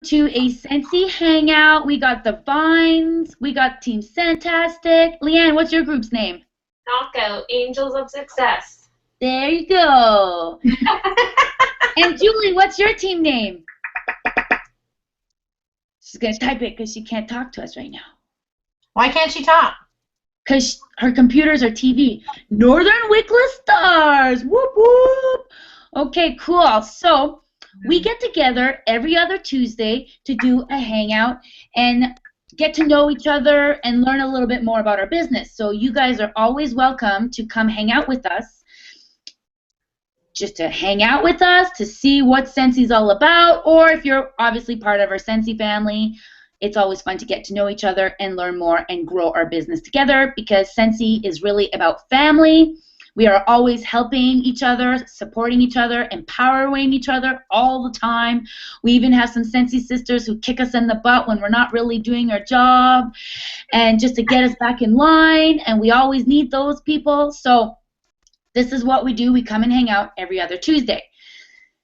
to a Scentsy hangout. We got the Vines. We got Team Santastic. Leanne, what's your group's name? Knockout, Angels of Success. There you go. And Julie, what's your team name? She's going to type it because she can't talk to us right now. Why can't she talk? Because her computers are TV. Northern Wicklow Stars. Whoop, whoop. Okay, cool. So we get together every other Tuesday to do a hangout and get to know each other and learn a little bit more about our business. So you guys are always welcome to come hang out with us. Just to hang out with us, to see what Scentsy's all about, or if you're obviously part of our Scentsy family, it's always fun to get to know each other and learn more and grow our business together, because Scentsy is really about family. We are always helping each other, supporting each other, empowering each other all the time. We even have some Scentsy sisters who kick us in the butt when we're not really doing our job, and just to get us back in line, and we always need those people. So this is what we do. We come and hang out every other Tuesday.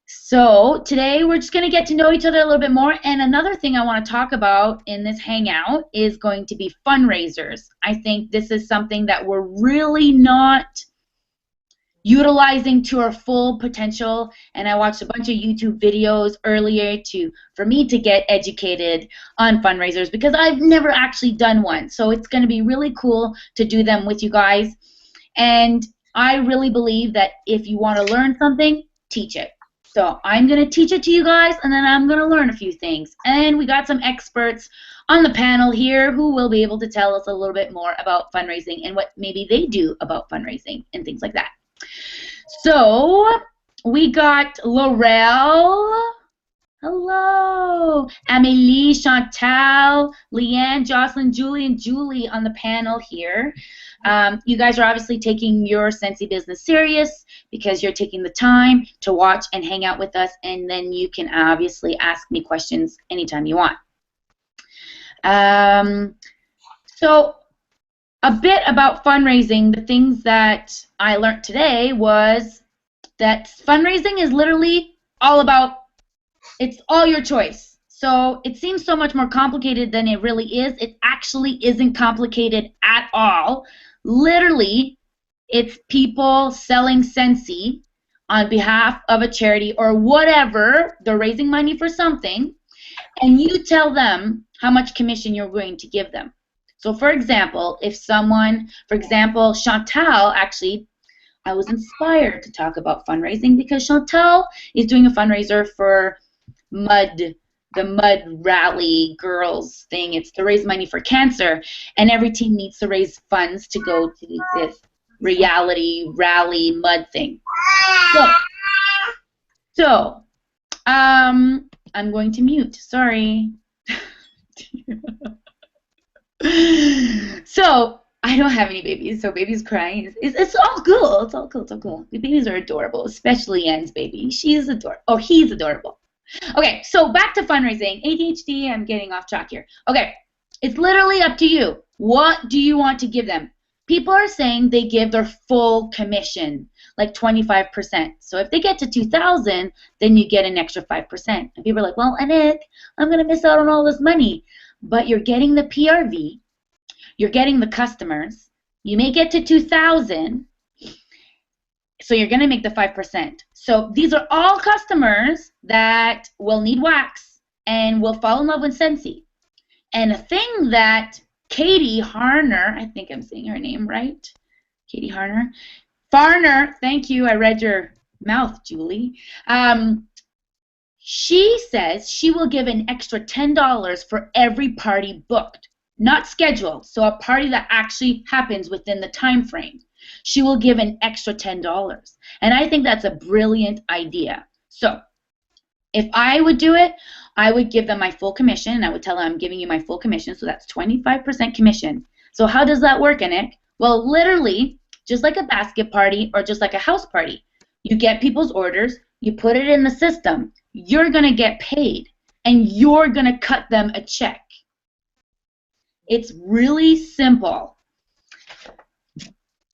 So today we're just going to get to know each other a little bit more. And another thing I want to talk about in this hangout is going to be fundraisers. I think this is something that we're really not utilizing to our full potential. And I watched a bunch of YouTube videos earlier for me to get educated on fundraisers, because I've never actually done one. So it's going to be really cool to do them with you guys. And I really believe that if you want to learn something, teach it. So I'm going to teach it to you guys, and then I'm going to learn a few things. And we got some experts on the panel here who will be able to tell us a little bit more about fundraising and what maybe they do about fundraising and things like that. So we got Laurel. Hello. Amélie, Chantal, Leanne, Jocelyn, Julie, and Julie on the panel here. You guys are obviously taking your Scentsy business serious, because you're taking the time to watch and hang out with us, and then you can obviously ask me questions anytime you want. So a bit about fundraising. The things that I learned today was that fundraising is literally all about, it's all your choice. So it seems so much more complicated than it really is. It actually isn't complicated at all. Literally, it's people selling Scentsy on behalf of a charity or whatever. They're raising money for something, and you tell them how much commission you're going to give them. So for example, if someone, for example, Chantal, actually, I was inspired to talk about fundraising because Chantal is doing a fundraiser for the Mud Rally Girls thing. It's to raise money for cancer, and every team needs to raise funds to go to this reality rally mud thing. So I'm going to mute. Sorry. So I don't have any babies, so baby's crying. It's all cool. It's all cool. It's all cool. The babies are adorable, especially Anne's baby. She's adorable. Oh, he's adorable. Okay, so back to fundraising. ADHD, I'm getting off track here. Okay, it's literally up to you. What do you want to give them? People are saying they give their full commission, like 25%. So if they get to 2,000, then you get an extra 5%. And people are like, well, Annette, I'm going to miss out on all this money. But you're getting the PRV. You're getting the customers. You may get to 2,000. So you're going to make the 5%. So these are all customers that will need wax and will fall in love with Scentsy. And a thing that Katie Harner, I think I'm saying her name right, Katie Harner, Farner, thank you, I read your mouth, Julie. She says she will give an extra $10 for every party booked, not scheduled, so a party that actually happens within the time frame. She will give an extra $10. And I think that's a brilliant idea. So if I would do it, I would give them my full commission, and I would tell them I'm giving you my full commission, so that's 25% commission. So how does that work, Anik? Well, literally, just like a basket party or just like a house party, you get people's orders, you put it in the system, you're going to get paid, and you're going to cut them a check. It's really simple.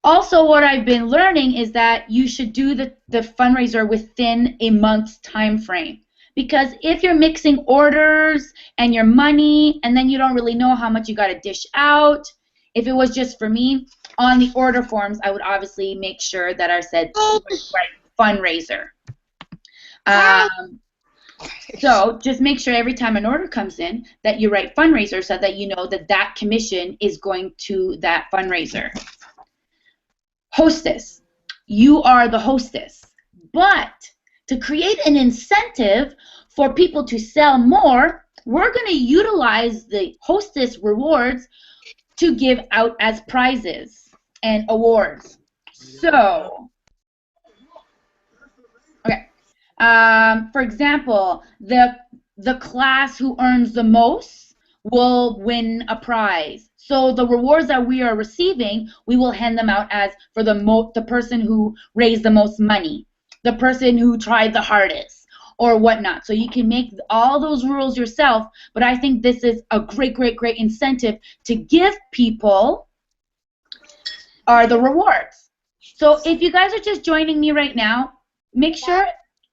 Also, what I've been learning is that you should do the fundraiser within a month's time frame. because if you're mixing orders and your money and then you don't really know how much you got to dish out, if it was just for me, on the order forms, I would obviously make sure that I said fundraiser. So just make sure every time an order comes in that you write fundraiser so that you know that that commission is going to that fundraiser. Hostess. You are the hostess. But to create an incentive for people to sell more, we're going to utilize the hostess rewards to give out as prizes and awards. So, okay. For example, the class who earns the most will win a prize. So the rewards that we are receiving, we will hand them out as for the person who raised the most money, the person who tried the hardest, or whatnot. So you can make all those rules yourself, but I think this is a great, great, great incentive to give people are the rewards. So if you guys are just joining me right now, make sure,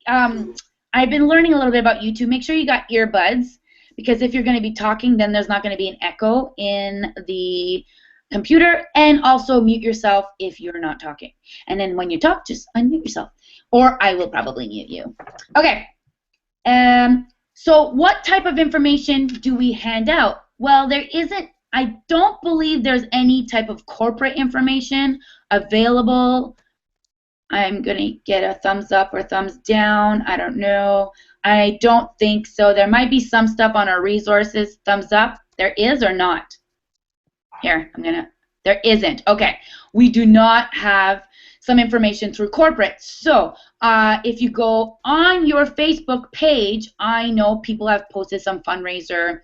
I've been learning a little bit about YouTube. Make sure you got earbuds, because if you're going to be talking, then there's not going to be an echo in the computer, and also mute yourself if you're not talking. And then when you talk, just unmute yourself, or I will probably mute you. Okay. So what type of information do we hand out? Well, there isn't, I don't believe there's any type of corporate information available. I'm going to get a thumbs up or thumbs down. I don't know. I don't think so. There might be some stuff on our resources. Thumbs up. There is or not? Here, there isn't. Okay. We do not have some information through corporate. So if you go on your Facebook page, I know people have posted some fundraiser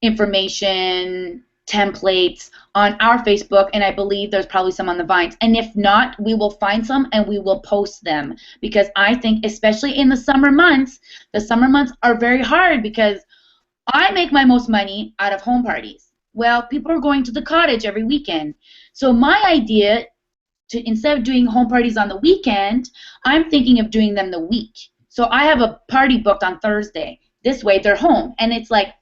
information templates on our Facebook, and I believe there's probably some on the Vines. And if not, we will find some and we will post them, because I think especially in the summer months are very hard, because I make my most money out of home parties. Well, people are going to the cottage every weekend. So my idea, instead of doing home parties on the weekend, I'm thinking of doing them the week. So I have a party booked on Thursday. This way they're home. And it's like,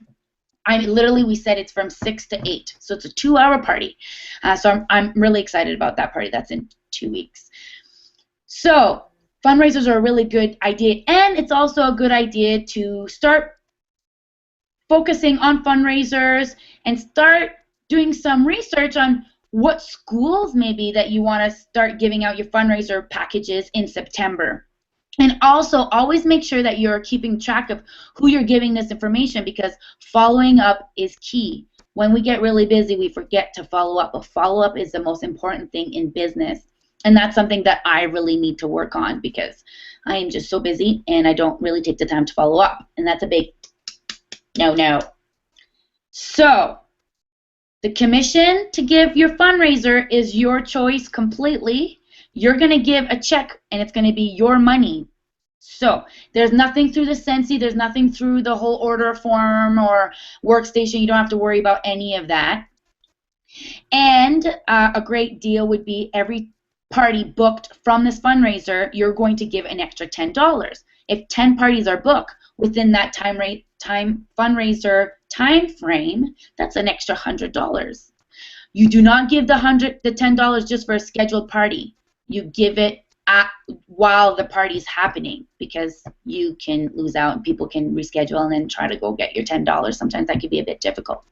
we said it's from 6 to 8. So it's a 2-hour party. So I'm really excited about that party. That's in 2 weeks. So fundraisers are a really good idea. And it's also a good idea to start focusing on fundraisers and start doing some research on what schools maybe that you want to start giving out your fundraiser packages in September. And also always make sure that you're keeping track of who you're giving this information, because following up is key. When we get really busy, we forget to follow up, but follow-up is the most important thing in business. And that's something that I really need to work on, because I am just so busy and I don't really take the time to follow up. And that's a big no. So the commission to give your fundraiser is your choice completely. You're going to give a check, and it's going to be your money. So there's nothing through the Scentsy, there's nothing through the whole order form or workstation. You don't have to worry about any of that. And a great deal would be every party booked from this fundraiser, you're going to give an extra $10. If 10 parties are booked within that fundraiser time frame, that's an extra $100. You do not give the $10 just for a scheduled party. You give it while the party's happening, because you can lose out and people can reschedule and then try to go get your $10. Sometimes that could be a bit difficult.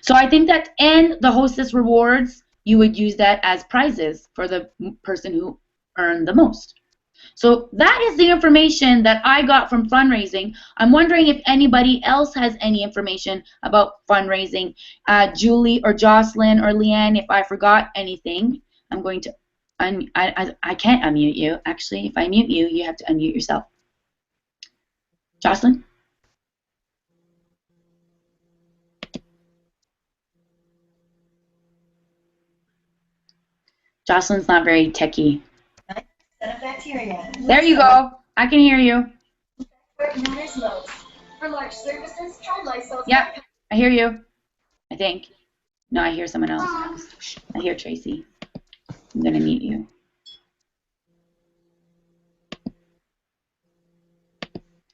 So I think that, and the hostess rewards, you would use that as prizes for the person who earned the most. So that is the information that I got from fundraising. I'm wondering if anybody else has any information about fundraising. Julie or Jocelyn or Leanne, if I forgot anything, I'm going to I can't unmute you. Actually, if I mute you, you have to unmute yourself. Jocelyn? Jocelyn's not very techy. There you go. I can hear you. Where it matters most. For large services, try Lysol. Yep, I hear you. I think. No, I hear someone else. I hear Tracy. I'm going to mute you.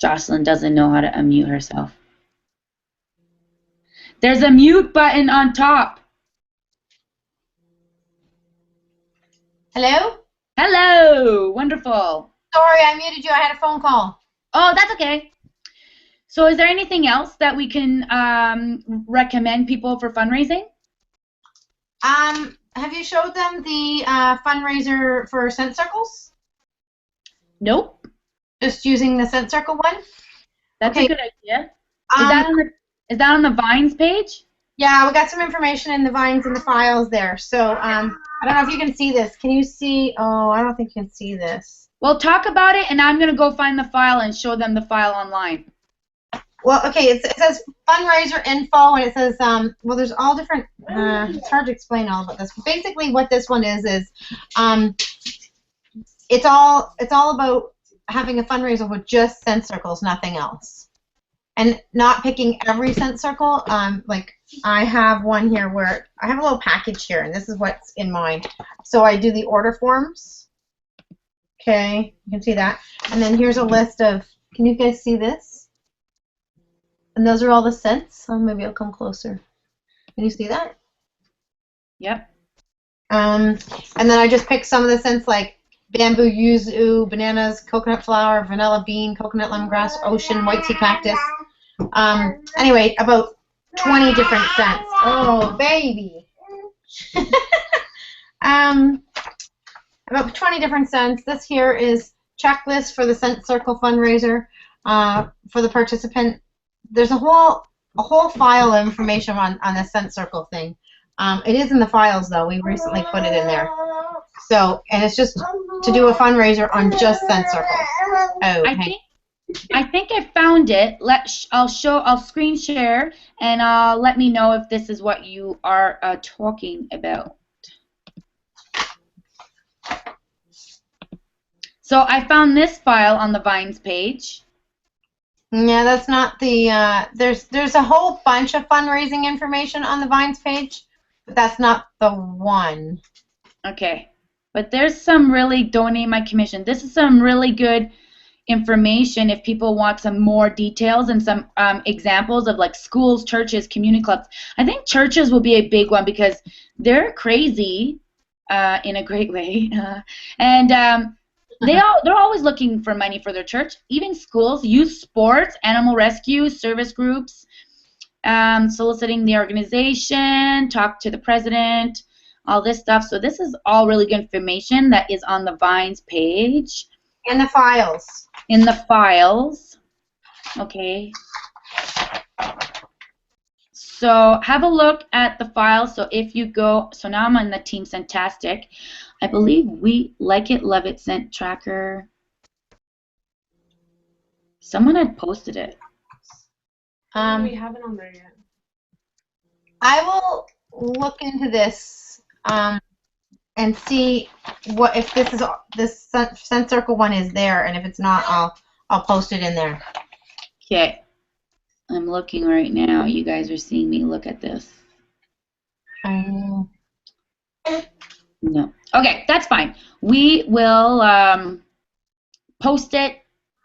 Jocelyn doesn't know how to unmute herself. There's a mute button on top. Hello? Hello. Wonderful. Sorry, I muted you. I had a phone call. Oh, that's okay. So is there anything else that we can recommend people for fundraising? Have you showed them the fundraiser for Scent Circles? Nope. Just using the Scent Circle one? That's Okay. a good idea. Is that on the Vines page? Yeah, we got some information in the Vines and the files there. So I don't know if you can see this. Can you see? Oh, I don't think you can see this. Well, talk about it, and I'm going to go find the file and show them the file online. Well, okay, it says fundraiser info, and it says, well, there's all different, it's hard to explain all about this. Basically, what this one is it's all about having a fundraiser with just scent circles, nothing else. And not picking every scent circle. Like, I have one here where I have a little package here, and this is what's in mine. So I do the order forms. Okay, you can see that. And then here's a list of, can you guys see this? And those are all the scents. Oh, maybe I'll come closer. Can you see that? Yep. And then I just picked some of the scents like bamboo, yuzu, bananas, coconut flower, vanilla bean, coconut lemongrass, ocean, white tea cactus. Anyway, about 20 different scents. Oh, baby. About 20 different scents. This here is checklist for the Scent Circle fundraiser for the participant. There's a whole file of information on the Scent Circle thing. It is in the files though. We recently put it in there. So, and it's just to do a fundraiser on just Scent Circles. Oh, I think I found it. I'll screen share and let me know if this is what you are talking about. So I found this file on the Vines page. Yeah, that's not the, there's a whole bunch of fundraising information on the Vines page, but that's not the one. Okay, but there's some really, donate my commission. This is some really good information if people want some more details and some examples of like schools, churches, community clubs. I think churches will be a big one because they're crazy in a great way. They're always looking for money for their church. Even schools, youth sports, animal rescue, service groups, soliciting the organization, talk to the president, all this stuff. So this is all really good information that is on the Vines page. In the files. In the files. Okay. So have a look at the file. So if you go, so now I'm on the Team Scentastic. I believe we like it, love it, scent tracker. Someone had posted it. We haven't on there yet. I will look into this and see what if this Scent Circle one is there, and if it's not, I'll post it in there. Okay. I'm looking right now. You guys are seeing me look at this. No. Okay, that's fine. We will post it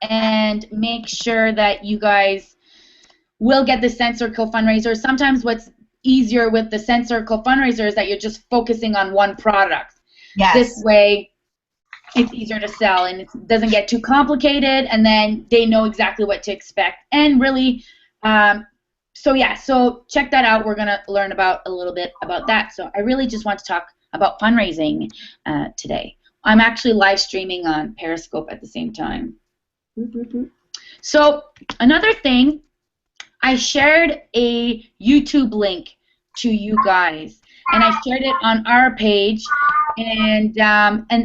and make sure that you guys will get the Scent Circle fundraiser. Sometimes what's easier with the Scent Circle fundraiser is that you're just focusing on one product. Yes. This way, it's easier to sell and it doesn't get too complicated, and then they know exactly what to expect. And really, so yeah, so check that out. We're going to learn about a little bit about that. So I really just want to talk about fundraising today. I'm actually live streaming on Periscope at the same time. So another thing, I shared a YouTube link to you guys, and I shared it on our page, and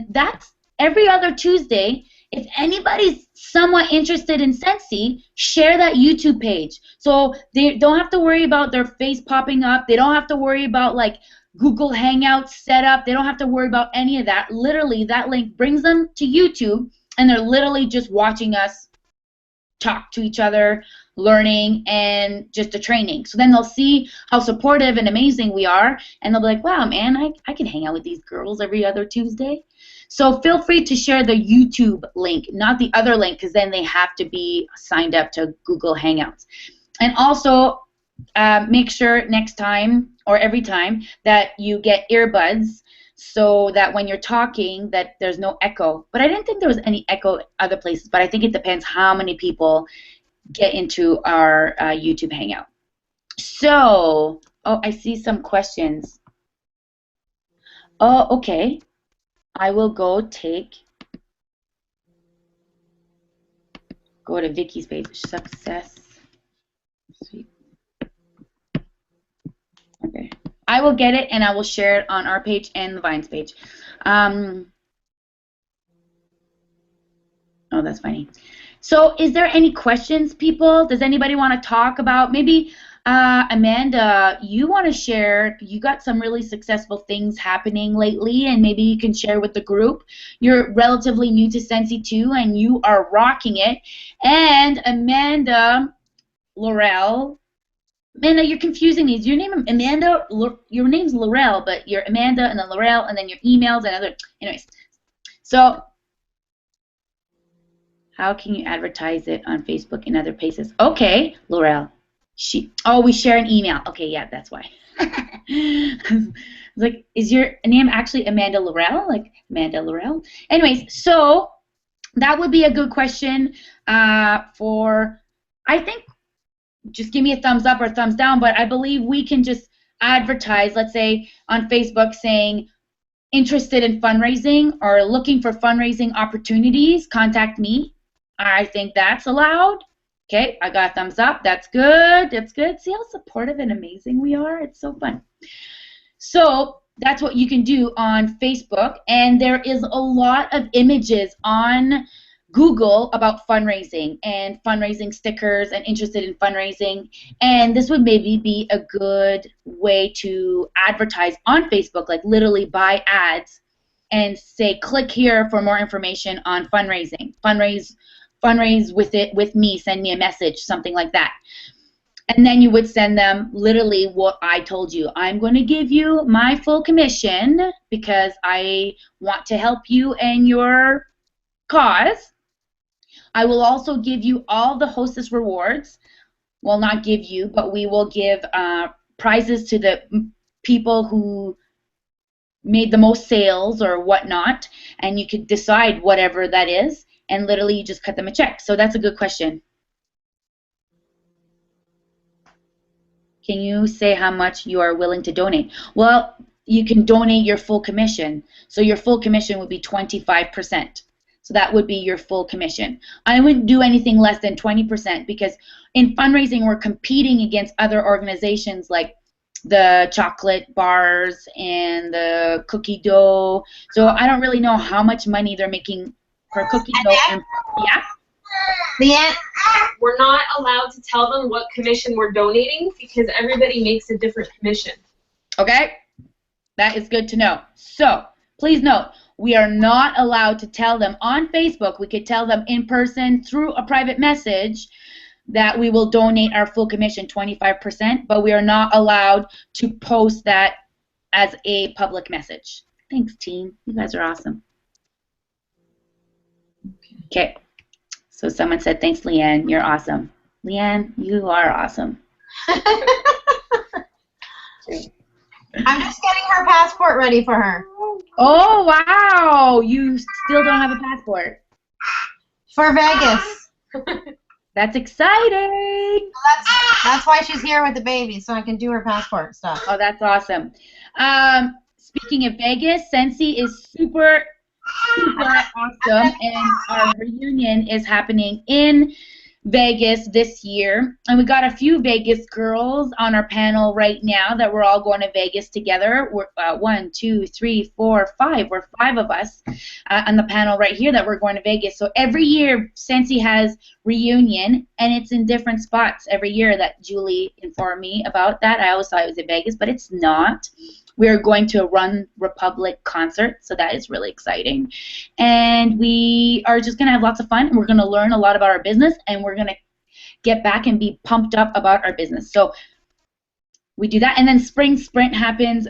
that's every other Tuesday. If anybody's somewhat interested in Scentsy, share that YouTube page. So they don't have to worry about their face popping up. They don't have to worry about like Google Hangouts set up. They don't have to worry about any of that. Literally, that link brings them to YouTube, and they're literally just watching us talk to each other, learning, and just a training. So then they'll see how supportive and amazing we are, and they'll be like, wow, man, I can hang out with these girls every other Tuesday. So feel free to share the YouTube link, not the other link, because then they have to be signed up to Google Hangouts. And also, make sure next time or every time that you get earbuds so that when you're talking that there's no echo. But I didn't think there was any echo other places, but I think it depends how many people get into our YouTube Hangout. So, oh, I see some questions. Oh, okay. I will go to Vicky's page, success. Sweet. Okay. I will get it and I will share it on our page and the Vines page. Oh, that's funny. So is there any questions, people? Does anybody want to talk about, maybe Amanda, you want to share, you got some really successful things happening lately, and maybe you can share with the group. You're relatively new to Scentsy too, and you are rocking it. And Amanda Laurel, Amanda, you're confusing me. Is your name Amanda? Your name's Laurel, but you're Amanda and then Laurel and then your emails and other. Anyways, so how can you advertise it on Facebook and other places? Okay, Laurel. We share an email. Okay, yeah, that's why. I was like, is your name actually Amanda Laurel? Like Amanda Laurel? Anyways, so that would be a good question for, I think, just give me a thumbs up or thumbs down, but I believe we can just advertise, let's say, on Facebook saying, interested in fundraising or looking for fundraising opportunities, contact me. I think that's allowed. Okay, I got a thumbs up. That's good. That's good. See how supportive and amazing we are? It's so fun. So that's what you can do on Facebook, and there is a lot of images on Google about fundraising and fundraising stickers and interested in fundraising, and this would maybe be a good way to advertise on Facebook, like literally buy ads and say click here for more information on fundraising. Fundraise with me, send me a message, something like that. And then you would send them literally what I told you. I'm going to give you my full commission because I want to help you and your cause. I will also give you all the hostess rewards. Well, not give you, but we will give prizes to the people who made the most sales or whatnot, and you could decide whatever that is, and literally you just cut them a check. So that's a good question. Can you say how much you are willing to donate? Well, you can donate your full commission. So your full commission would be 25%. So that would be your full commission. I wouldn't do anything less than 20% because in fundraising we're competing against other organizations like the chocolate bars and the cookie dough. So I don't really know how much money they're making for cookie dough. And, yeah? Leanne? We're not allowed to tell them what commission we're donating because everybody makes a different commission. Okay? That is good to know. So please note, we are not allowed to tell them on Facebook. We could tell them in person through a private message that we will donate our full commission, 25%, but we are not allowed to post that as a public message. Thanks, team. You guys are awesome. Okay. So someone said, thanks, Leanne. You're awesome. Leanne, you are awesome. I'm just getting her passport ready for her. Oh, wow. You still don't have a passport. For Vegas. That's exciting. That's why she's here with the baby, so I can do her passport stuff. Oh, that's awesome. Speaking of Vegas, Scentsy is super awesome, and our reunion is happening in Vegas this year, and we got a few Vegas girls on our panel right now that we're all going to Vegas together. We're 1, 2, 3, 4, 5. We're 5 of us on the panel right here that we're going to Vegas. So every year Scentsy has reunion, and it's in different spots every year. That Julie informed me about that. I always thought it was in Vegas, but it's not. We're going to a Run Republic concert, so that is really exciting. And we are just going to have lots of fun, and we're going to learn a lot about our business, and we're going to get back and be pumped up about our business. So we do that. And then Spring Sprint happens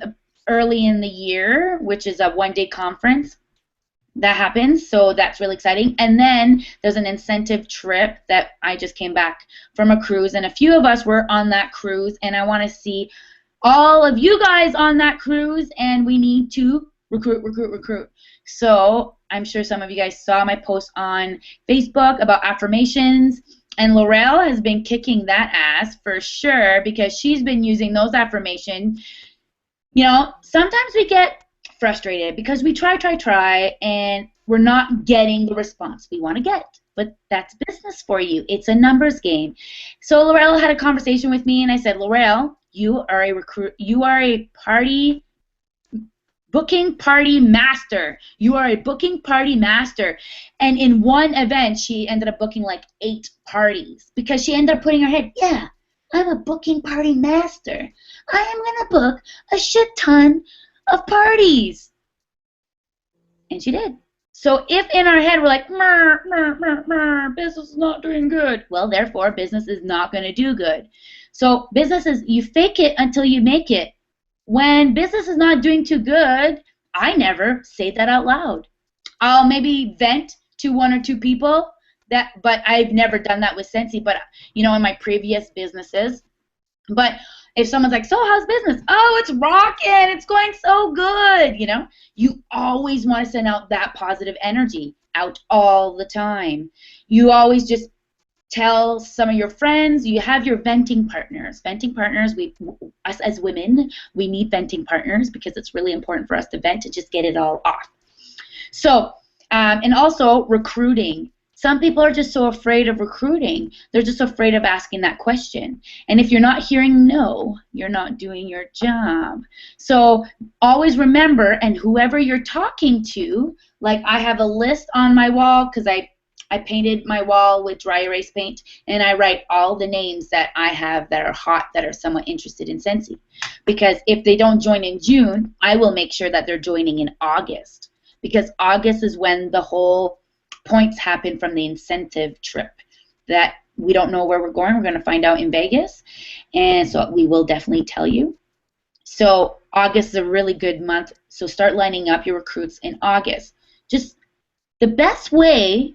early in the year, which is a one-day conference. that happens, so that's really exciting. And then there's an incentive trip that I just came back from a cruise, and a few of us were on that cruise, and I want to see all of you guys on that cruise, and we need to recruit. So I'm sure some of you guys saw my post on Facebook about affirmations, and Laurel has been kicking that ass for sure because she's been using those affirmations. You know, sometimes we get frustrated because we try, and we're not getting the response we want to get. But that's business for you. It's a numbers game. So Laurel had a conversation with me, and I said, Laurel, you are a booking party master. You are a booking party master. And in one event, she ended up booking like 8 parties because she ended up putting her head, yeah, I'm a booking party master. I am going to book a shit ton of parties. And she did. So if in our head we're like, business is not doing good, well, therefore, business is not going to do good. So business is, you fake it until you make it. When business is not doing too good, I never say that out loud. I'll maybe vent to 1 or 2 people, but I've never done that with Scentsy, but, you know, in my previous businesses. But if someone's like, so how's business? Oh, it's rocking. It's going so good. You know, you always want to send out that positive energy out all the time. You always just tell some of your friends. You have your venting partners. Venting partners, us as women, we need venting partners because it's really important for us to vent and just get it all off. So, and also recruiting. Some people are just so afraid of recruiting. They're just afraid of asking that question. And if you're not hearing no, you're not doing your job. So always remember, and whoever you're talking to, like I have a list on my wall because I painted my wall with dry erase paint, and I write all the names that I have that are hot, that are somewhat interested in Scentsy. Because if they don't join in June, I will make sure that they're joining in August. Because August is when the whole points happen from the incentive trip that we don't know where we're going. We're going to find out in Vegas, and so we will definitely tell you. So August is a really good month, so start lining up your recruits in August. Just the best way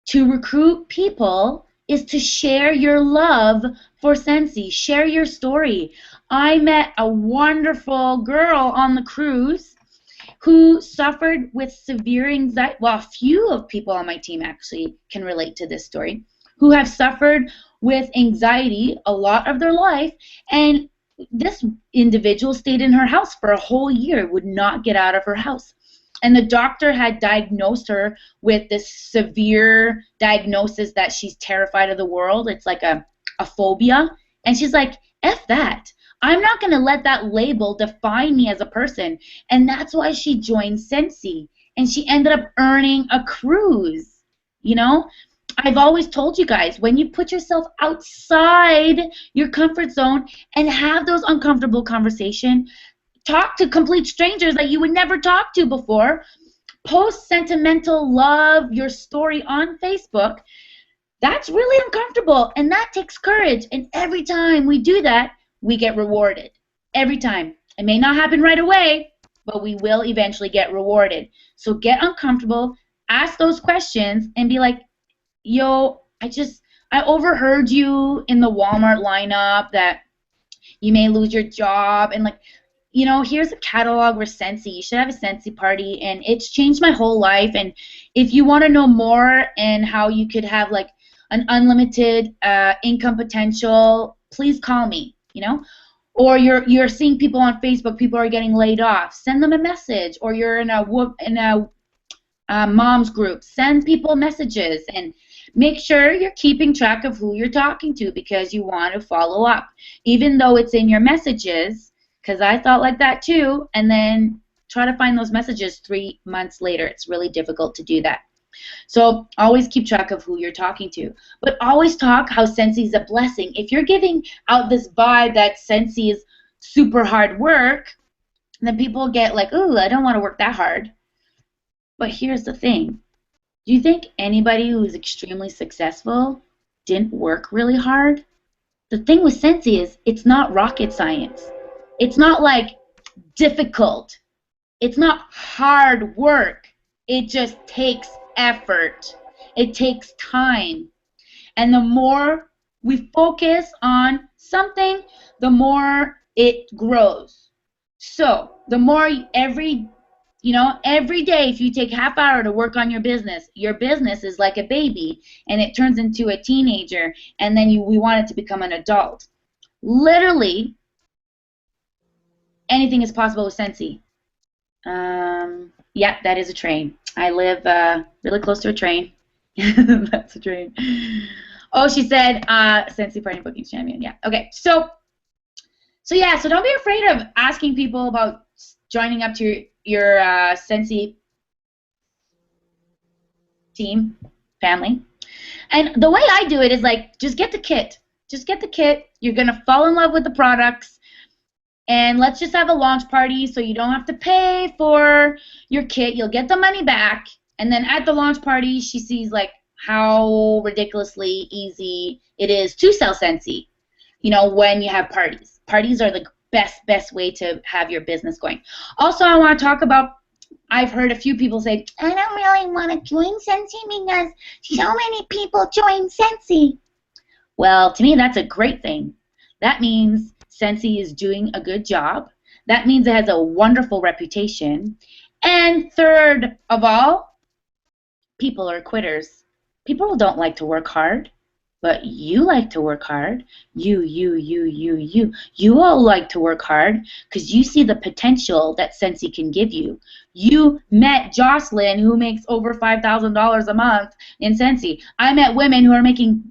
to recruit people is to share your love for Scentsy. Share your story. I met a wonderful girl on the cruise who suffered with severe anxiety. Well, a few of people on my team actually can relate to this story, who have suffered with anxiety a lot of their life, and this individual stayed in her house for a whole year, would not get out of her house. And the doctor had diagnosed her with this severe diagnosis that she's terrified of the world. It's like a phobia. And she's like, F that. I'm not going to let that label define me as a person. And that's why she joined Scentsy. And she ended up earning a cruise. You know, I've always told you guys, when you put yourself outside your comfort zone and have those uncomfortable conversations, talk to complete strangers that you would never talk to before, post sentimental love, your story on Facebook, that's really uncomfortable. And that takes courage. And every time we do that, we get rewarded. Every time. It may not happen right away, but we will eventually get rewarded. So get uncomfortable, ask those questions, and be like, yo, I overheard you in the Walmart lineup that you may lose your job, and like, you know, here's a catalog for Scentsy. You should have a Scentsy party, and it's changed my whole life. And if you want to know more and how you could have like an unlimited income potential, please call me. You know, or you're seeing people on Facebook, people are getting laid off, send them a message. Or you're in a mom's group, send people messages, and make sure you're keeping track of who you're talking to because you want to follow up, even though it's in your messages. Because I thought like that too, and then try to find those messages 3 months later. It's really difficult to do that. So always keep track of who you're talking to. But always talk how Scentsy is a blessing. If you're giving out this vibe that Scentsy is super hard work, then people get like, ooh, I don't want to work that hard. But here's the thing. Do you think anybody who is extremely successful didn't work really hard? The thing with Scentsy is it's not rocket science. It's not like difficult. It's not hard work. It just takes effort. It takes time. And the more we focus on something, the more it grows. So the more every day, if you take half hour to work on your business is like a baby, and it turns into a teenager, and then we want it to become an adult. Literally, anything is possible with Scentsy. Yeah, that is a train. I live really close to a train. That's a train. Oh, she said Scentsy Party Bookings Champion. Yeah. Okay. So don't be afraid of asking people about joining up to your Scentsy team, family. And the way I do it is like, just get the kit. Just get the kit. You're gonna fall in love with the products. And let's just have a launch party so you don't have to pay for your kit. You'll get the money back. And then at the launch party, she sees like how ridiculously easy it is to sell Scentsy, when you have parties. Parties are the best way to have your business going. Also, I want to talk about, I've heard a few people say, I don't really want to join Scentsy because so many people join Scentsy. Well, to me, that's a great thing. That means Scentsy is doing a good job. That means it has a wonderful reputation. And third of all, people are quitters. People don't like to work hard, but you like to work hard. You all like to work hard because you see the potential that Scentsy can give you. You met Jocelyn, who makes over $5,000 a month in Scentsy. I met women who are making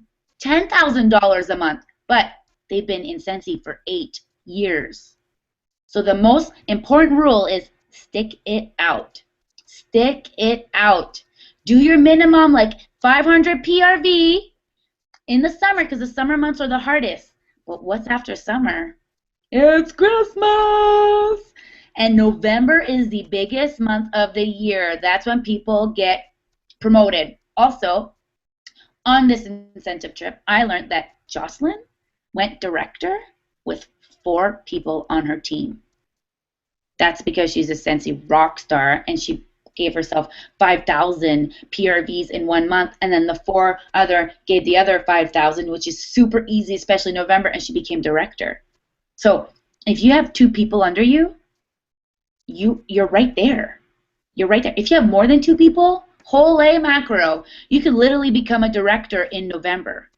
$10,000 a month, but they've been in Scentsy for 8 years. So the most important rule is stick it out. Stick it out. Do your minimum, like 500 PRV in the summer, because the summer months are the hardest. But what's after summer? It's Christmas! And November is the biggest month of the year. That's when people get promoted. Also, on this incentive trip, I learned that Jocelyn went director with 4 people on her team. That's because she's a Scentsy rock star, and she gave herself 5,000 PRVs in 1 month, and then the 4 other gave the other 5,000, which is super easy, especially November, and she became director. So if you have 2 people under you, you're right there. You're right there. If you have more than 2 people, holy macro, you could literally become a director in November.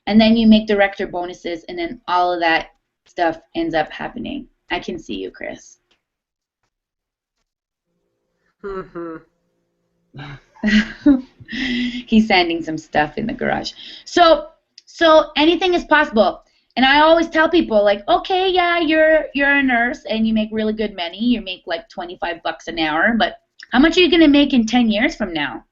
And then you make director bonuses, and then all of that stuff ends up happening. I can see you, Chris. He's sanding some stuff in the garage. So anything is possible. And I always tell people, like, okay, yeah, you're a nurse and you make really good money. You make like $25 an hour, but how much are you going to make in 10 years from now?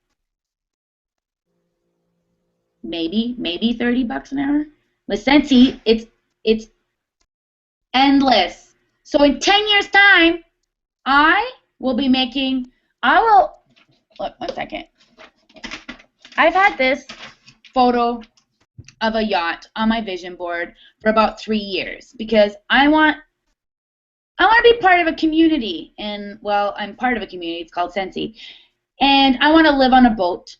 Maybe $30 an hour. With Scentsy, it's endless. So in 10 years' time, one second. I've had this photo of a yacht on my vision board for about 3 years because I want to be part of a community, and well, I'm part of a community. It's called Scentsy, and I want to live on a boat,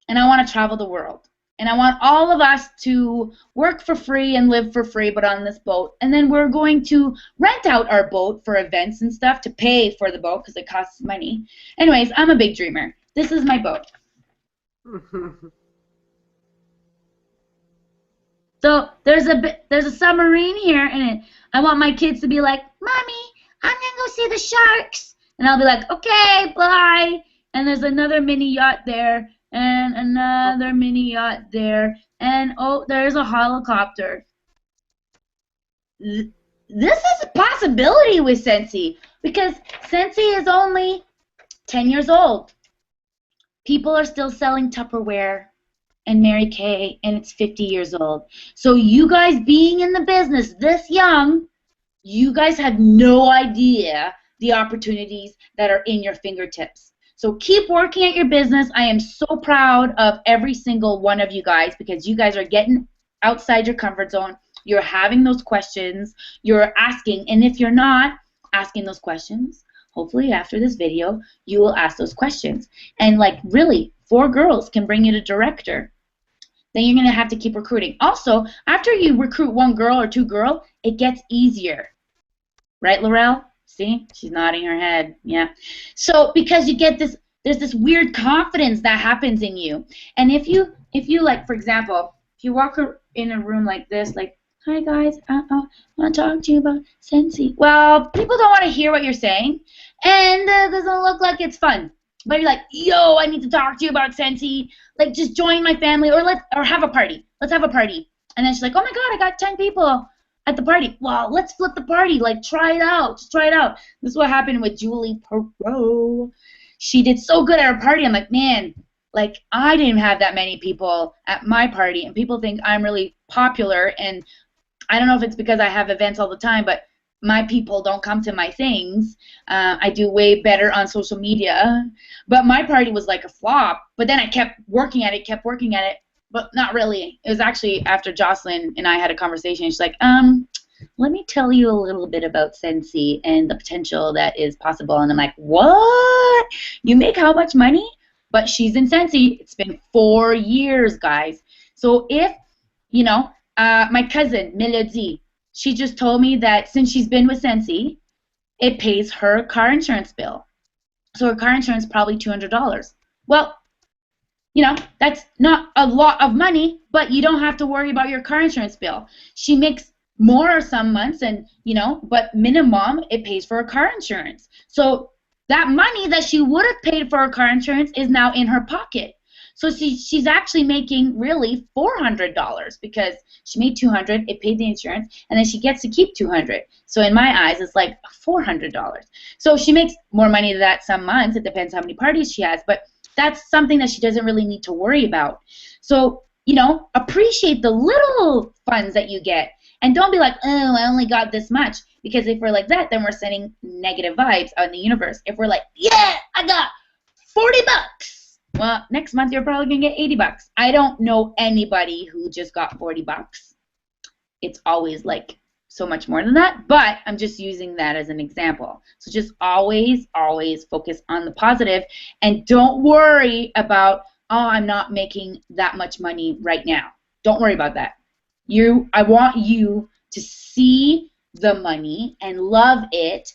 and I want to travel the world, and I want all of us to work for free and live for free, but on this boat, and then we're going to rent out our boat for events and stuff to pay for the boat because it costs money. Anyways, I'm a big dreamer. This is my boat. So there's a submarine here, and I want my kids to be like, Mommy, I'm gonna go see the sharks, and I'll be like, okay, bye. And there's another mini yacht there, and another mini yacht there, and oh, there's a helicopter. This is a possibility with Scentsy because Scentsy is only 10 years old. People are still selling Tupperware and Mary Kay, and it's 50 years old. So you guys being in the business this young, you guys have no idea the opportunities that are in your fingertips. So keep working at your business. I am so proud of every single one of you guys because you guys are getting outside your comfort zone. You're having those questions. You're asking, and if you're not asking those questions, hopefully after this video, you will ask those questions. And like really, 4 girls can bring you to director. Then you're going to have to keep recruiting. Also, after you recruit 1 girl or 2 girls, it gets easier. Right, Laurel? See? She's nodding her head. Yeah. So because you get this, there's this weird confidence that happens in you. And if you like, for example, if you walk in a room like this, like, hi guys, I want to talk to you about Scentsy. Well, people don't want to hear what you're saying, and it doesn't look like it's fun. But you're like, yo, I need to talk to you about Scentsy. Like, just join my family, or have a party. Let's have a party. And then she's like, oh my God, I got 10 people at the party. Well, let's flip the party. Like, try it out. Just try it out. This is what happened with Julie Perot. She did so good at her party. I'm like, man, like, I didn't have that many people at my party, and people think I'm really popular, and I don't know if it's because I have events all the time, but my people don't come to my things. I do way better on social media, but my party was like a flop. But then I kept working at it, but not really. It was actually after Jocelyn and I had a conversation. She's like, let me tell you a little bit about Scentsy and the potential that is possible. And I'm like, what? You make how much money? But she's in Scentsy. It's been 4 years, guys. So if, you know, my cousin, Melody, she just told me that since she's been with Scentsy, it pays her car insurance bill. So her car insurance is probably $200. Well, you know, that's not a lot of money, but you don't have to worry about your car insurance bill. She makes more some months, and, you know, but minimum, it pays for her car insurance. So that money that she would have paid for her car insurance is now in her pocket. So she's actually making really $400 because she made $200, it paid the insurance, and then she gets to keep $200. So in my eyes, it's like $400. So she makes more money than that some months. It depends how many parties she has, but that's something that she doesn't really need to worry about. So, you know, appreciate the little funds that you get, and don't be like, oh, I only got this much, because if we're like that, then we're sending negative vibes out in the universe. If we're like, yeah, I got $40. Well, next month you're probably going to get $80. I don't know anybody who just got $40. It's always like so much more than that, but I'm just using that as an example. So just always, always focus on the positive, and don't worry about, oh, I'm not making that much money right now. Don't worry about that. I want you to see the money and love it,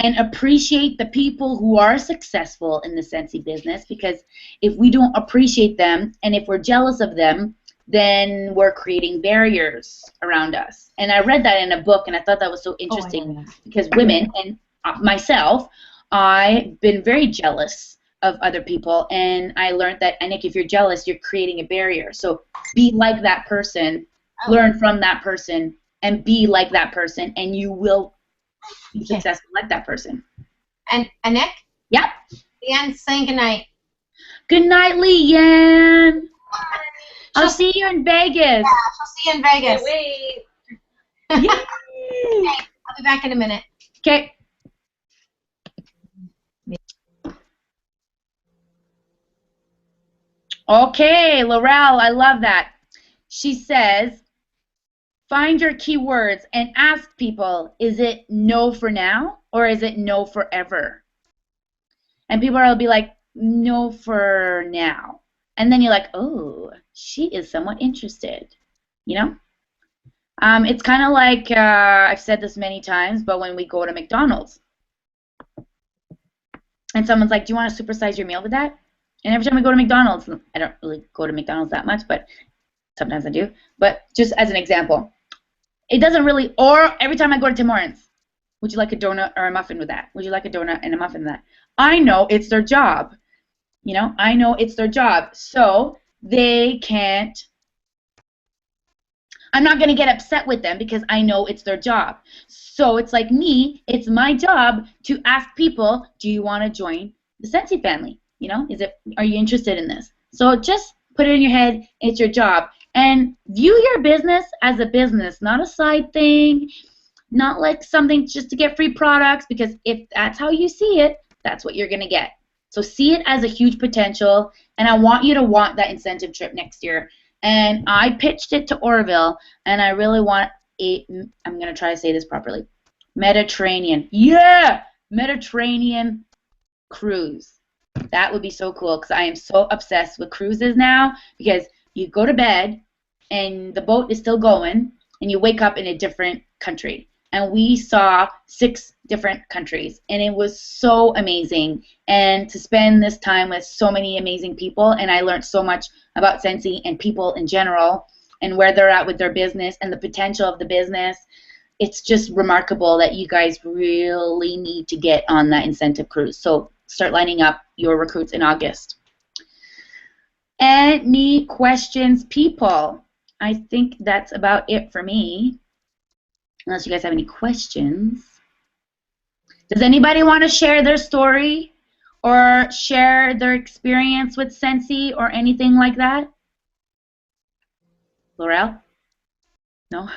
and appreciate the people who are successful in the Scentsy business, because if we don't appreciate them and if we're jealous of them, then we're creating barriers around us. And I read that in a book, and I thought that was so interesting, because women and myself, I've been very jealous of other people, and I learned that, I think if you're jealous, you're creating a barrier. So be like that person, learn from that person, and be like that person, and you will be successful like that person. And Nick? Yep. Leanne's saying goodnight. Good night, Leanne. I'll see you in Vegas. Yeah, she'll see you in Vegas. Can't wait. Yay. Okay, I'll be back in a minute. Okay. Okay, Laurel, I love that. She says, find your keywords and ask people, is it no for now or is it no forever? And people will be like, no for now. And then you're like, oh, she is somewhat interested, you know? It's kind of like, I've said this many times, but when we go to McDonald's and someone's like, do you want to supersize your meal with that? And every time we go to McDonald's, I don't really go to McDonald's that much, but sometimes I do. But just as an example, it doesn't really, or every time I go to Tim Hortons, would you like a donut or a muffin with that? Would you like a donut and a muffin with that? I know it's their job. You know, I know it's their job. So they can't, I'm not going to get upset with them because I know it's their job. So it's like me, it's my job to ask people, do you want to join the Scentsy family? You know, are you interested in this? So just put it in your head, it's your job. And view your business as a business, not a side thing, not like something just to get free products, because if that's how you see it, that's what you're going to get. So see it as a huge potential, and I want you to want that incentive trip next year. And I pitched it to Oroville, and I really want I'm going to try to say this properly, Mediterranean. Yeah! Mediterranean cruise. That would be so cool because I am so obsessed with cruises now because you go to bed and the boat is still going and you wake up in a different country. And we saw 6 different countries and it was so amazing. And to spend this time with so many amazing people, and I learned so much about Scentsy and people in general and where they're at with their business and the potential of the business. It's just remarkable that you guys really need to get on that incentive cruise. So start lining up your recruits in August. Any questions, people? I think that's about it for me. Unless you guys have any questions. Does anybody want to share their story or share their experience with Scentsy or anything like that? Laurel? No?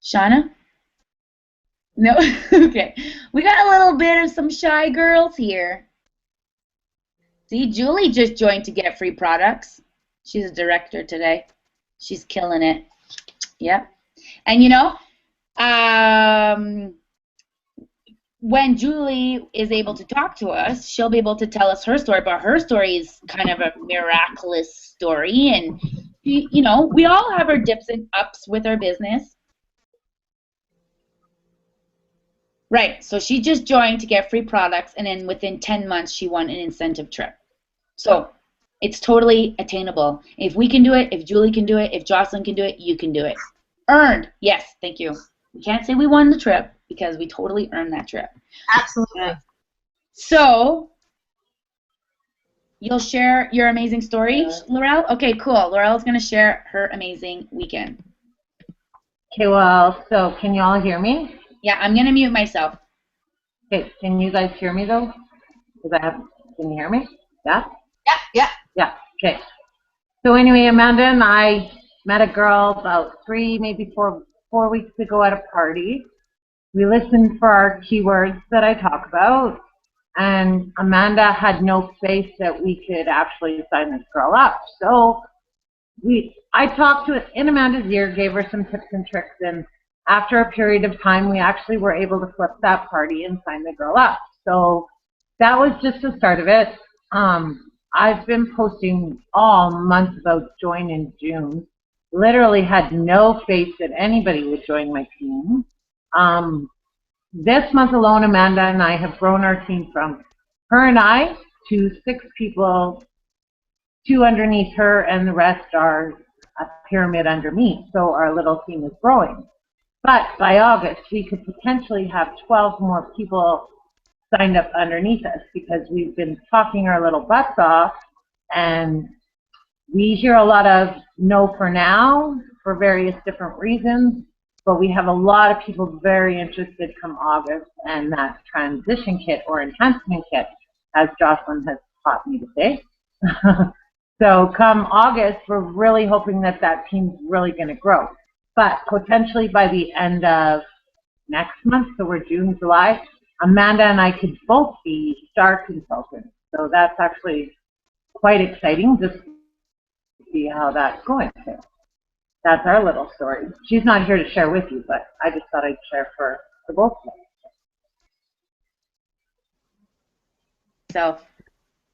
Shauna? No? Okay. We got a little bit of some shy girls here. See, Julie just joined to get free products. She's a director today. She's killing it. Yep. And you know, when Julie is able to talk to us, she'll be able to tell us her story, but her story is kind of a miraculous story. And, you know, we all have our dips and ups with our business. Right, so she just joined to get free products, and then within 10 months, she won an incentive trip. So it's totally attainable. If we can do it, if Julie can do it, if Jocelyn can do it, you can do it. Earned, yes, thank you. We can't say we won the trip because we totally earned that trip. Absolutely. So you'll share your amazing story, Laurel? Okay, cool. Laurel's going to share her amazing weekend. Okay, well, so can you all hear me? Yeah, I'm going to mute myself. Okay, can you guys hear me though? Can you hear me? Yeah? Yeah, yeah. Yeah, okay. So anyway, Amanda and I met a girl about 3, maybe 4 weeks ago at a party. We listened for our keywords that I talk about, and Amanda had no faith that we could actually sign this girl up. So I talked to it in Amanda's ear, gave her some tips and tricks, and after a period of time, we actually were able to flip that party and sign the girl up. So that was just the start of it. I've been posting all month about join in June. Literally had no faith that anybody would join my team. This month alone, Amanda and I have grown our team from her and I to 6 people, 2 underneath her, and the rest are a pyramid under me. So our little team is growing. But by August, we could potentially have 12 more people signed up underneath us because we've been talking our little butts off, and we hear a lot of no for now for various different reasons, but we have a lot of people very interested come August, and that transition kit or enhancement kit, as Jocelyn has taught me to say. So come August, we're really hoping that that team's really going to grow. But potentially by the end of next month, so we're June, July, Amanda and I could both be star consultants. So that's actually quite exciting just to see how that's going. That's our little story. She's not here to share with you, but I just thought I'd share for both of us. So.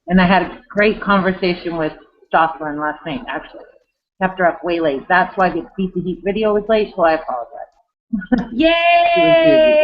And I had a great conversation with Jocelyn last night, actually. Kept her up way late. That's why the Beat the Heat video was late, so I apologize. Yay!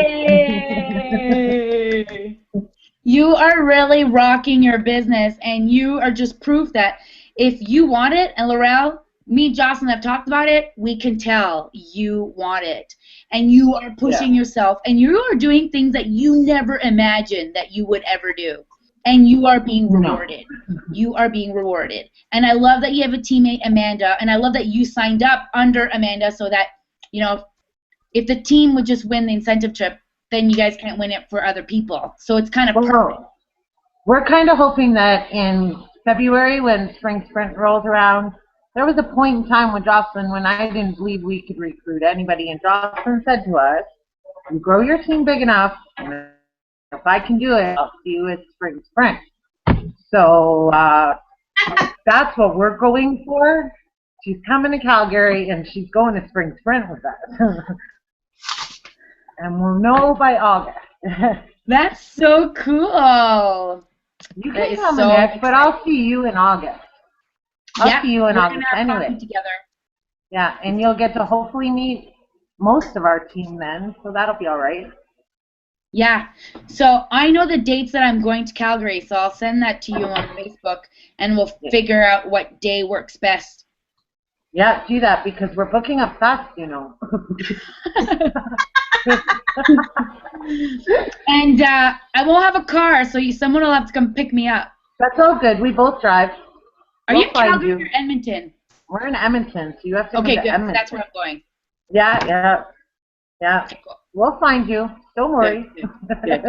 You are really rocking your business, and you are just proof that if you want it, and Laurel, me and Jocelyn have talked about it, we can tell you want it. And you are pushing yourself, and you are doing things that you never imagined that you would ever do. And you are being rewarded. You are being rewarded. And I love that you have a teammate, Amanda, and I love that you signed up under Amanda so that, you know, if the team would just win the incentive trip, then you guys can't win it for other people. So it's kind of perfect. We're kind of hoping that in February when Spring Sprint rolls around, there was a point in time with Jocelyn when I didn't believe we could recruit anybody, and Jocelyn said to us, you grow your team big enough, and if I can do it, I'll see you at Spring Sprint. So that's what we're going for, She's coming to Calgary, and she's going to Spring Sprint with us. And we'll know by August. That's so cool. You That can is come so next, but I'll see you in August. I'll see you in we're August gonna have anyway. coffee together. Yeah, and you'll get to hopefully meet most of our team then, so that'll be all right. Yeah. So I know the dates that I'm going to Calgary, so I'll send that to you on Facebook, and we'll figure out what day works best. Yeah, do that because we're booking up fast, you know. And I won't have a car, so someone will have to come pick me up. That's all good. We both drive. Are We'll you in find Calgary you. or Edmonton? We're in Edmonton, so you have to Okay, come to good. Edmonton. That's where I'm going. Yeah. Okay, cool. We'll find you. Don't worry. Good.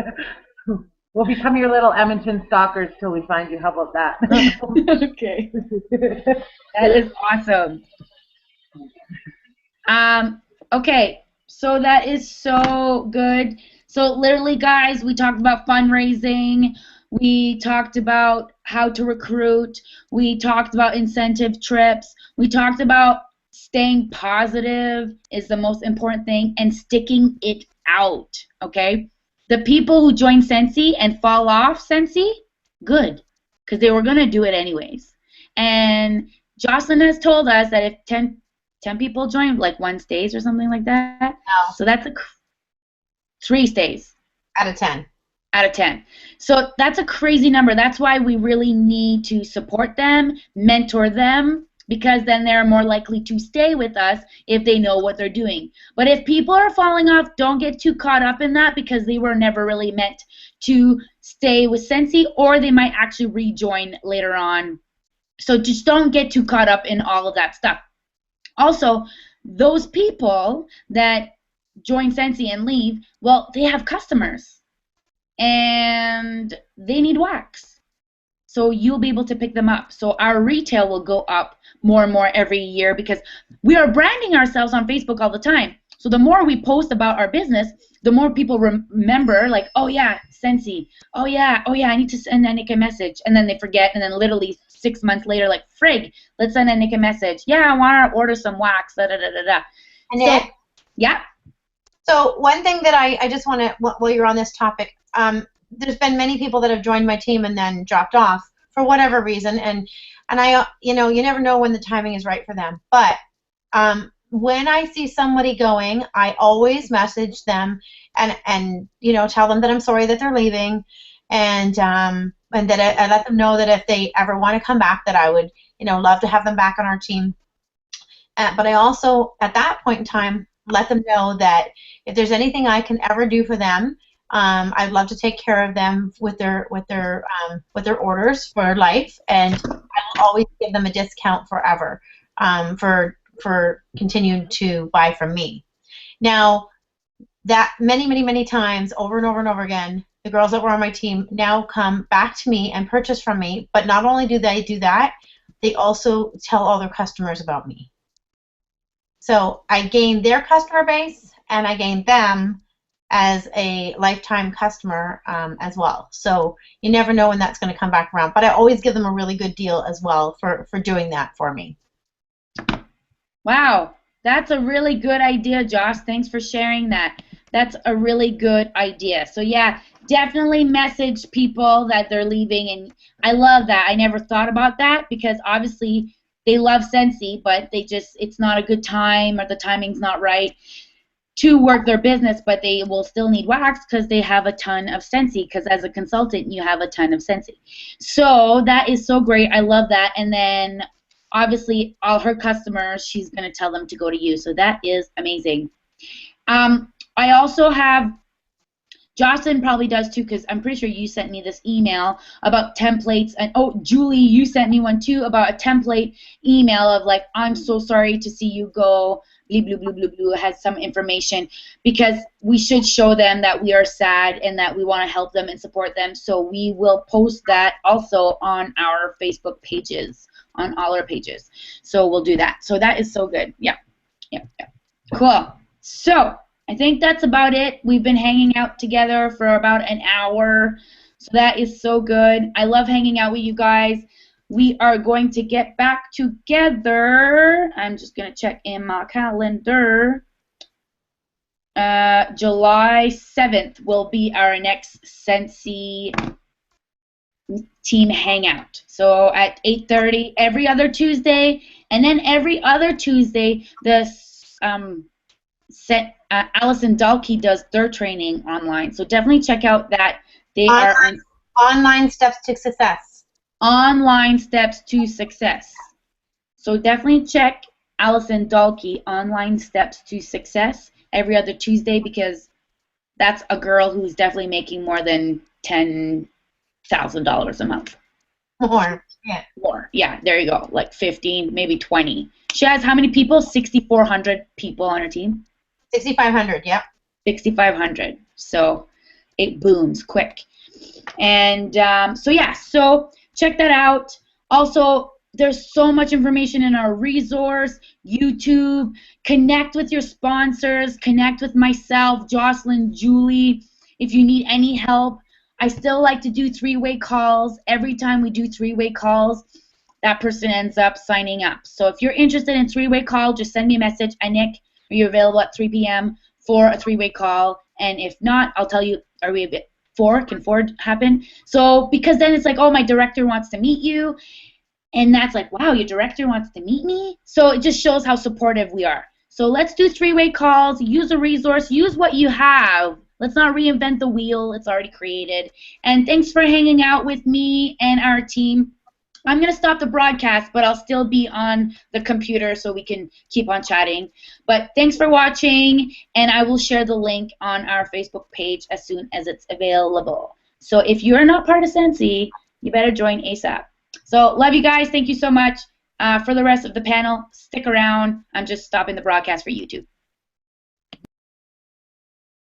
We'll become your little Edmonton stalkers till we find you. How about that? Okay. That is awesome. Okay, so that is so good. So literally, guys, we talked about fundraising. We talked about how to recruit. We talked about incentive trips. We talked about staying positive is the most important thing and sticking it out, okay? The people who join Scentsy and fall off Scentsy, good, because they were going to do it anyways. And Jocelyn has told us that if 10 people join, like one stays or something like that. No. So that's 3 stays. Out of 10. Out of 10. So that's a crazy number. That's why we really need to support them, mentor them, because then they're more likely to stay with us if they know what they're doing. But if people are falling off, don't get too caught up in that because they were never really meant to stay with Scentsy, or they might actually rejoin later on. So just don't get too caught up in all of that stuff. Also, those people that join Scentsy and leave, well, they have customers, and they need wax. So you'll be able to pick them up. So our retail will go up more and more every year because we are branding ourselves on Facebook all the time. So the more we post about our business, the more people remember, like, oh yeah, Scentsy. Oh yeah, I need to send Nick a message. And then they forget, and then literally 6 months later, like, frig, let's send Nick a message. Yeah, I want to order some wax, da-da-da-da-da. And So, yeah. So one thing that I just want to, while you're on this topic, there's been many people that have joined my team and then dropped off for whatever reason, and I, you never know when the timing is right for them. But when I see somebody going, I always message them and tell them that I'm sorry that they're leaving, and that I let them know that if they ever want to come back, that I would love to have them back on our team. But I also at that point in time let them know that if there's anything I can ever do for them, I'd love to take care of them with their orders for life, and I will always give them a discount forever for continuing to buy from me. Now, that many times, over and over and over again, the girls that were on my team now come back to me and purchase from me. But not only do they do that, they also tell all their customers about me. So I gain their customer base, and I gain them as a lifetime customer as well. So you never know when that's going to come back around. But I always give them a really good deal as well for doing that for me. Wow, that's a really good idea, Josh. Thanks for sharing that. That's a really good idea. So yeah, definitely message people that they're leaving, and I love that. I never thought about that because obviously they love Scentsy, but it's not a good time, or the timing's not right to work their business, but they will still need wax because they have a ton of Scentsy, because as a consultant you have a ton of Scentsy. So that is so great. I love that. And then obviously all her customers, she's going to tell them to go to you. So that is amazing. I also have, Jocelyn probably does too, because I'm pretty sure you sent me this email about templates. And oh, Julie, you sent me one too about a template email of like, I'm so sorry to see you go, blue, blue, blue, blue, blue. It has some information, because we should show them that we are sad and that we want to help them and support them. So we will post that also on our Facebook pages, on all our pages. So we'll do that. So that is so good. Yeah. Cool. So I think that's about it. We've been hanging out together for about an hour, so that is so good. I love hanging out with you guys. we are going to get back together. I'm just going to check in my calendar. July 7th will be our next Scentsy team hangout. So at 8:30 every other Tuesday, and then every other Tuesday, the Allison Dalkey does their training online. So definitely check out that. They are on Online Steps to Success. Online Steps to Success. So definitely check Allison Dalkey, Online Steps to Success, every other Tuesday, because that's a girl who's definitely making more than $10,000 a month. More. Yeah. More. Yeah, there you go. Like 15, maybe 20. She has how many people? 6,400 people on her team? 6,500, yep. 6,500. So it booms quick. And so yeah, so check that out. Also, there's so much information in our resource, YouTube. Connect with your sponsors. Connect with myself, Jocelyn, Julie. If you need any help, I still like to do three-way calls. Every time we do three-way calls, that person ends up signing up. So if you're interested in three-way call, just send me a message. Nick, are you available at 3 p.m. for a three-way call? And if not, I'll tell you, are we a bit 4? Can 4 happen? So because then it's like, oh, my director wants to meet you. And that's like, wow, your director wants to meet me? So it just shows how supportive we are. So let's do three-way calls. Use a resource. Use what you have. Let's not reinvent the wheel. It's already created. And thanks for hanging out with me and our team. I'm going to stop the broadcast, but I'll still be on the computer so we can keep on chatting. But thanks for watching, and I will share the link on our Facebook page as soon as it's available. So if you're not part of Scentsy, you better join ASAP. So love you guys. Thank you so much. For the rest of the panel, stick around. I'm just stopping the broadcast for YouTube.